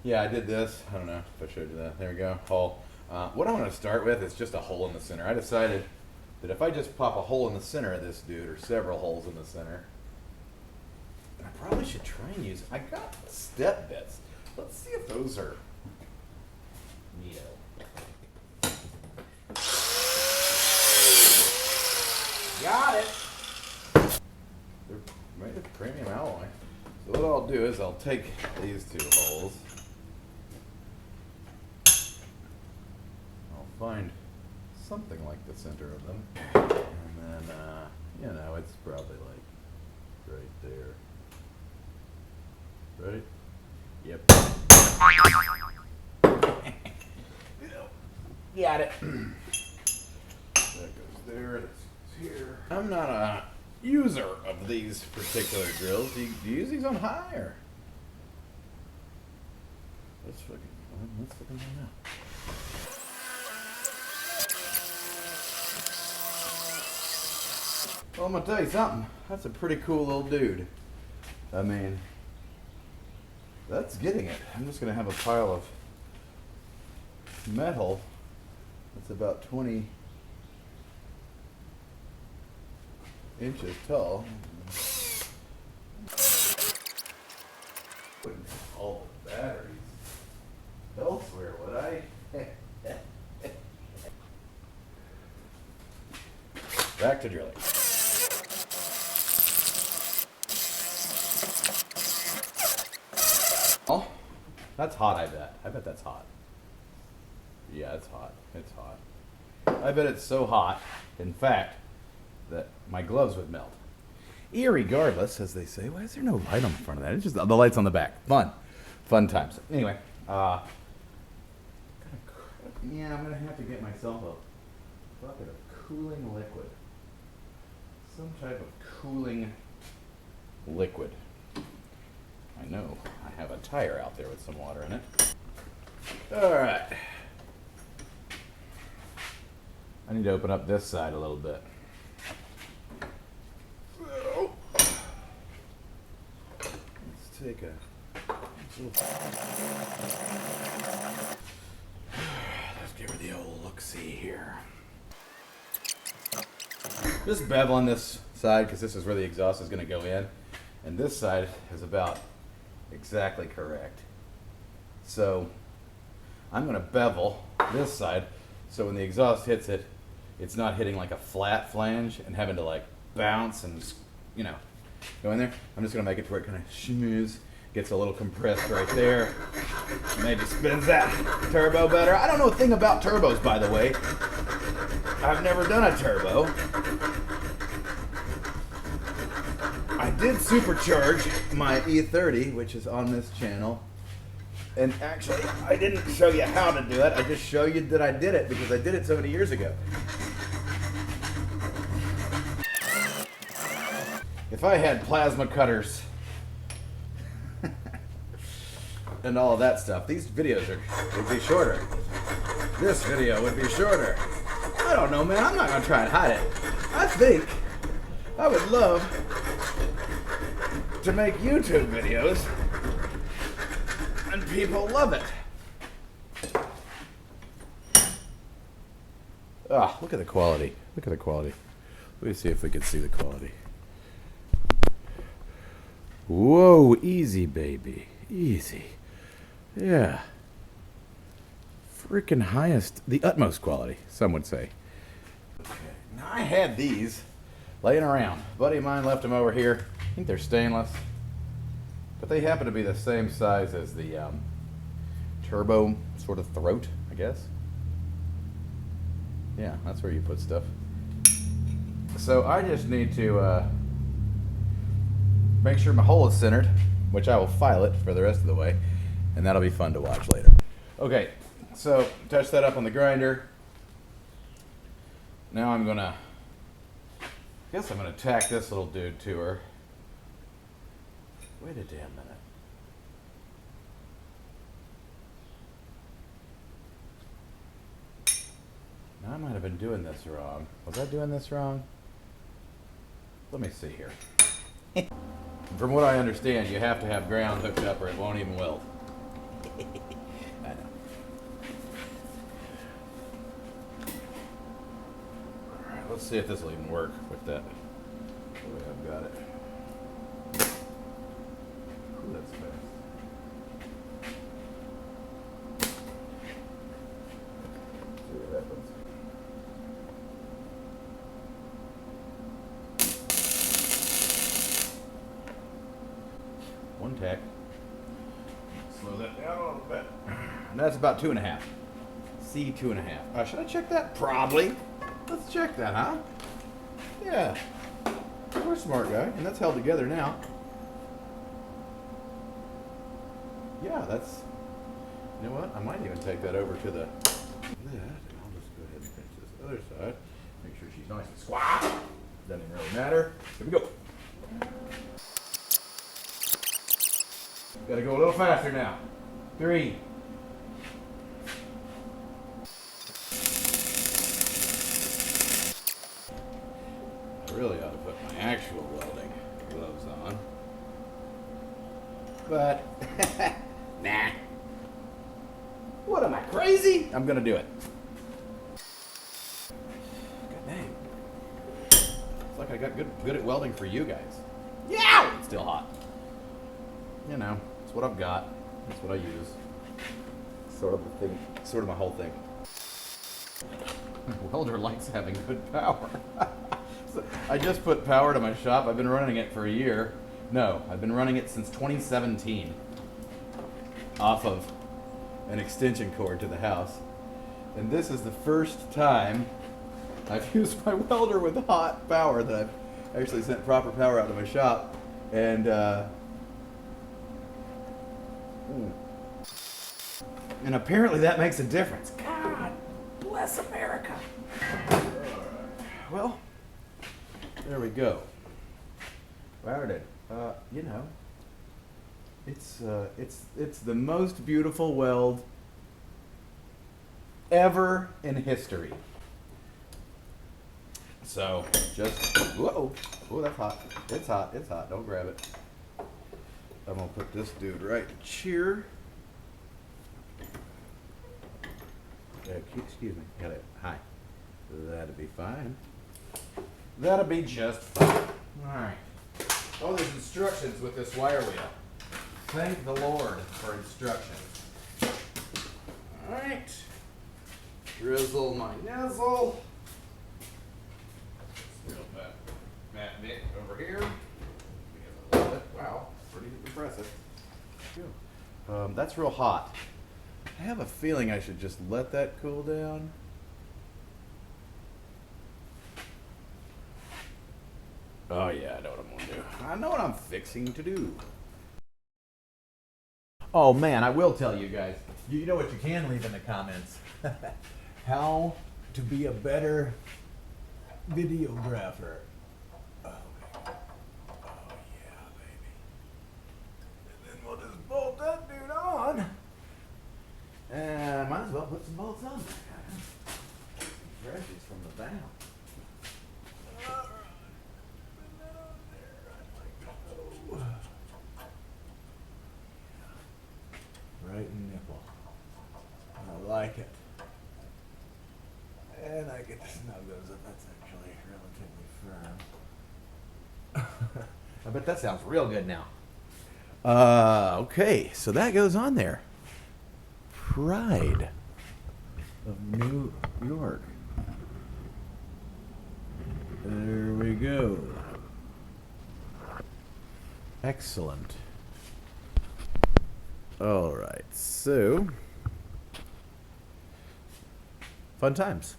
Yeah, I did this. I don't know if I showed you that. There we go. Hole. What I want to start with is just a hole in the center. I decided that if I just pop a hole in the center of this dude, or several holes in the center, and I probably should try and use. I got step bits. Let's see if those are neato. Got it. They're made of premium alloy. So what I'll do is I'll take these two holes. I'll find something like the center of them. And then, you know, it's probably like right there. Right? Yep. Got it. That goes there. That's here. I'm not a user of these particular drills. Do you use these on high or? Let's fucking find out. Well, I'm gonna tell you something. That's a pretty cool little dude. I mean, that's getting it. I'm just gonna have a pile of metal that's about 20 inches tall. Putting all the batteries elsewhere, would I? Back to drilling. Oh, that's hot, I bet. I bet that's hot. Yeah, it's hot. It's hot. I bet it's so hot, in fact, that my gloves would melt. Irregardless, as they say. Why is there no light on the front of that? It's just the light's on the back. Fun. Fun times. Anyway, yeah, I'm going to have to get myself a bucket of cooling liquid. Some type of cooling liquid. I know I have a tire out there with some water in it. All right. I need to open up this side a little bit. So, let's take a let's give her the old look-see here. Just bevel on this side because this is where the exhaust is going to go in, and this side is about exactly correct. So I'm going to bevel this side so when the exhaust hits it, it's not hitting like a flat flange and having to like bounce and, you know, go in there. I'm just going to make it to where it kind of schmooze, gets a little compressed right there. Maybe spins that turbo better. I don't know a thing about turbos, by the way. I've never done a turbo. I did supercharge my E30, which is on this channel. And actually, I didn't show you how to do it. I just show you that I did it because I did it so many years ago. If I had plasma cutters and all of that stuff, these videos would be shorter. This video would be shorter. I don't know, man. I'm not going to try and hide it. I think I would love to make YouTube videos and people love it. Ah, look at the quality. Look at the quality. Let me see if we can see the quality. Whoa, easy, baby. Easy. Yeah. Freaking highest, the utmost quality, some would say. Okay. Now, I had these laying around. A buddy of mine left them over here. I think they're stainless. But they happen to be the same size as the turbo sort of throat, I guess. Yeah, that's where you put stuff. So I just need to make sure my hole is centered, which I will file it for the rest of the way, and that'll be fun to watch later. Okay, so touch that up on the grinder. Now I'm gonna, guess I'm gonna tack this little dude to her. Wait a damn minute. Now I might have been doing this wrong. Was I doing this wrong? Let me see here. From what I understand, you have to have ground hooked up or it won't even weld. see if this will even work with that. The way I've got it. Ooh, that's fast. See what happens. One tack. Slow that down a little bit. And that's about 2.5. C 2.5. Should I check that? Probably. Let's check that, huh? Yeah. We're a smart guy, and that's held together now. Yeah, that's. You know what? I might even take that over to the. That, and I'll just go ahead and finish this other side. Make sure she's nice and squat. Doesn't even really matter. Here we go. Gotta go a little faster now. 3. I really ought to put my actual welding gloves on. But, nah. What am I, crazy? I'm gonna do it. God dang. It's like I got good at welding for you guys. Yeah! It's still hot. You know, it's what I've got. That's what I use. Sort of the thing, sort of my whole thing. Welder likes having good power. So I just put power to my shop. I've been running it for a year. No, I've been running it since 2017 off of an extension cord to the house. And this is the first time I've used my welder with hot power that I've actually sent proper power out to my shop. And apparently that makes a difference. God bless America. Well, there we go. Welded. You know, it's the most beautiful weld ever in history. So just whoa, that's hot. It's hot. It's hot. Don't grab it. I'm gonna put this dude right here. Excuse me. Got it. Hi. That'll be fine. That'll be just fine. All right. Oh, there's instructions with this wire wheel. Thank the Lord for instructions. All right. Drizzle my nozzle. Still Matt Nick over here. Wow, pretty impressive. That's real hot. I have a feeling I should just let that cool down. Oh yeah, I know what I'm gonna do. I know what I'm fixing to do. Oh man, I will tell you guys. You know what you can leave in the comments? How to be a better videographer. Oh yeah, baby. And then we'll just bolt that dude on. And might as well put some bolts on there. Fresh these from the valve. Right in nipple. I like it. And I get the snug those up. That's actually relatively firm. I bet that sounds real good now. Okay, so that goes on there. Pride of New York. There we go. Excellent. All right, so fun times.